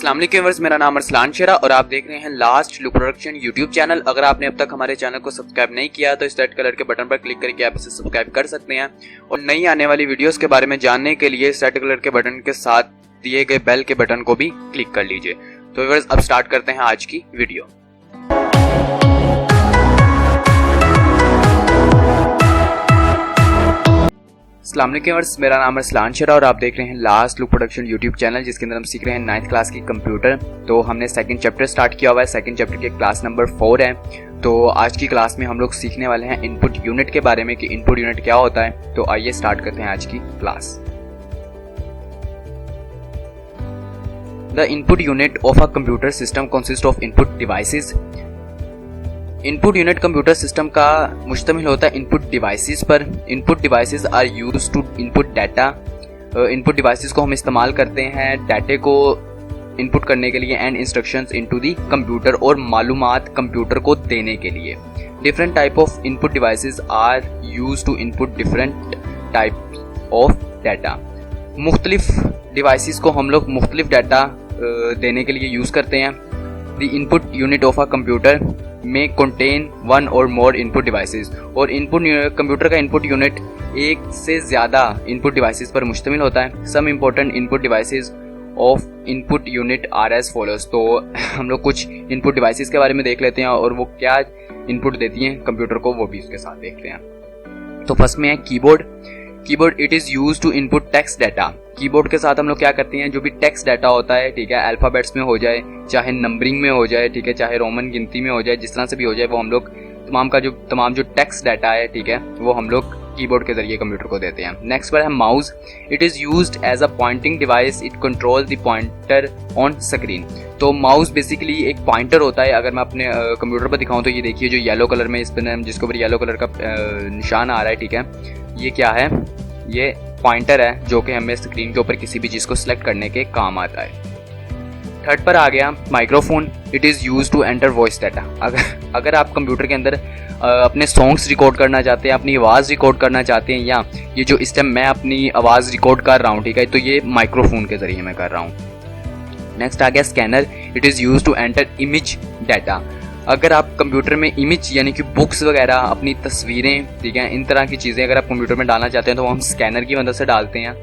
अस्सलाम वालेकुम व्यूअर्स, मेरा नाम अरसलान शेरा और आप देख रहे हैं last look production YouTube channel. अगर आपने अब तक हमारे चैनल को सब्सक्राइब नहीं किया तो इस रेड कलर के बटन पर क्लिक करके आप इसे सब्सक्राइब कर सकते हैं और नई आने वाली वीडियोस के बारे में जानने के लिए इस रेड कलर के बटन के साथ दिए गए बेल के बटन को भी क्लिक कर लीजिए। तो व्यूअर्स अब स्टार्ट करते हैं आज की वीडियो। अस्सलाम वालेकुम व्यूअर्स, मेरा नाम अरसलान शेरा और आप देख रहे हैं last look production YouTube channel, जिसके अंदर हम सीख रहे हैं 9th क्लास की कंप्यूटर। तो हमने सेकंड चैप्टर स्टार्ट किया हुआ है। सेकंड चैप्टर के क्लास नंबर 4 है। तो आज की क्लास में हम लोग सीखने वाले हैं इनपुट यूनिट के बारे में कि इनपुट यूनिट क्या होता है। तो आइए स्टार्ट करते हैं आज की class. The input unit of a computer system consist of input devices. Input unit computer system का मुश्तमिल होता है इनपुट डिवाइसेस पर। Input devices are used to input data. Input devices को हम इस्तेमाल करते हैं डाटे को इनपुट करने के लिए and instructions into the computer, और मालूमात कंप्यूटर को देने के लिए। Different type of input devices are used to input different type of data. मुख्तलिफ डिवाइसेस को हम लोग मुख्तलिफ डाटा देने के लिए यूज़ करते हैं। The input unit of a computer may contain one or more input devices. और इनपुट कंप्यूटर का इनपुट यूनिट एक से ज़्यादा इनपुट डिवाइसेस पर मुश्तमिल होता है। Some important input devices of input unit are as follows. तो हम लोग कुछ इनपुट डिवाइसेस के बारे में देख लेते हैं और वो क्या इनपुट देती हैं कंप्यूटर को, वो भी उसके साथ देखते हैं। तो फर्स्ट में है keyboard. Keyboard it is use to input text data. Keyboard के साथ हम लोग क्या करते हैं, जो भी टेक्स्ट डाटा होता है, ठीक है, अल्फ़ाबेट्स में हो जाए, चाहे नंबरिंग में हो जाए, ठीक है, चाहे रोमन गिनती में हो जाए, जिस तरह से भी हो जाए, वो हम लोग तमाम जो टेक्स्ट डाटा है, ठीक है, वो हम लोग कीबोर्ड के जरिए कंप्यूटर को देते हैं। नेक्स्ट पर है mouse. It is used as a pointing device. It control the pointer on screen. तो माउस बेसिकली एक पॉइंटर होता है। अगर मैं अपने कंप्यूटर पर दिखाऊं तो ये देखिए, जो येलो कलर में इस पर जिसके ऊपर येलो कलर का निशान आ रहा है, ठीक है, ये क्या है, ये पॉइंटर है जो कि हमें स्क्रीन के ऊपर किसी भी चीज़ को सिलेक्ट करने के काम आता है। थर्ड पर आ गया microphone. It is use to enter voice data. अगर आप कंप्यूटर के अंदर अपने सॉन्ग्स रिकॉर्ड करना चाहते हैं, अपनी आवाज़ रिकॉर्ड करना चाहते हैं, या ये जो इस टाइम मैं अपनी आवाज़ रिकॉर्ड कर रहा हूँ, ठीक है, तो ये माइक्रोफोन के ज़रिए मैं कर रहा हूँ। नेक्स्ट आ गया scanner. It is use to enter image data. अगर आप कंप्यूटर में इमेज यानी कि बुक्स वगैरह, अपनी तस्वीरें, ठीक है, इन तरह की चीज़ें अगर आप कंप्यूटर में डालना चाहते हैं तो वो हम स्कैनर की मदद से डालते हैं।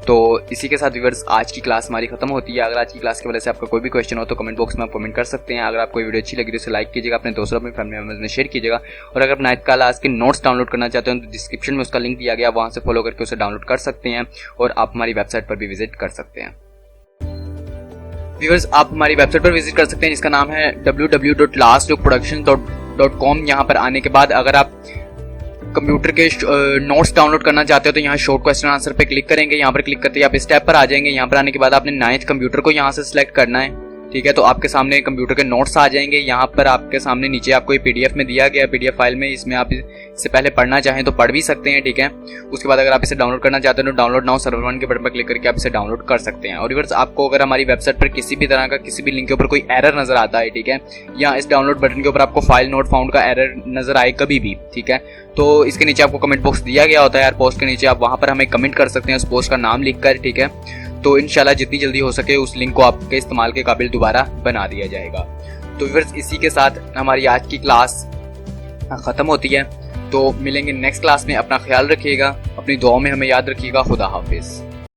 तो इसी के साथ व्यूअर्स आज की क्लास हमारी खत्म होती है। अगर आज की क्लास की वजह से आपका कोई भी क्वेश्चन हो तो कमेंट बॉक्स में आप कमेंट कर सकते हैं। अगर आपको वीडियो अच्छी लगी तो इसे लाइक कीजिएगा, अपने दोस्तों अपनी फैमिली मेंबर्स में शेयर कीजिएगा। और अगर 9th क्लास के नोट्स डाउनलोड करना चाहते हैं तो डिस्क्रिप्शन में उसका लिंक दिया गया, वहाँ से फॉलो करके उसे डाउनलोड कर सकते हैं और आप हमारी वेबसाइट पर भी विजिट कर सकते हैं। व्यूअर्स आप हमारी वेबसाइट पर विजिट कर सकते हैं जिसका नाम है www.lastlookproduction.com। यहाँ पर आने के बाद अगर आप कंप्यूटर के नोट्स डाउनलोड करना चाहते हो तो यहाँ शॉर्ट क्वेश्चन आंसर पे क्लिक करेंगे। यहाँ पर क्लिक करते ही आप इस टैब पर आ जाएंगे। यहाँ पर आने के बाद आपने 9th कंप्यूटर को यहाँ से सिलेक्ट करना है, ठीक है, तो आपके सामने कंप्यूटर के नोट्स आ जाएंगे। यहाँ पर आपके सामने नीचे आपको ये PDF में दिया गया, PDF फाइल में, इसमें आप इससे पहले पढ़ना चाहें तो पढ़ भी सकते हैं, ठीक है। उसके बाद अगर आप इसे डाउनलोड करना चाहते हैं तो डाउनलोड नाउ सर्वर 1 के बटन पर क्लिक करके आप इसे डाउनलोड कर सकते हैं। और व्यूअर्स आपको अगर हमारी वेबसाइट पर किसी भी तरह का किसी भी लिंक के ऊपर कोई एरर नजर आता है, ठीक है, या इस डाउनलोड बटन के ऊपर आपको फाइल नोट फाउंड का एरर नजर आए कभी भी, ठीक है, तो इसके नीचे आपको कमेंट बॉक्स दिया गया होता है यार, पोस्ट के नीचे आप वहाँ पर हमें कमेंट कर सकते हैं उस पोस्ट का नाम लिखकर, ठीक है। तो इंशाल्लाह जितनी जल्दी हो सके उस लिंक को आपके इस्तेमाल के काबिल दोबारा बना दिया जाएगा। तो व्यूअर्स इसी के साथ हमारी आज की क्लास ख़त्म होती है। तो मिलेंगे नेक्स्ट क्लास में। अपना ख्याल रखिएगा, अपनी दुआओं में हमें याद रखिएगा। खुदा हाफिज़।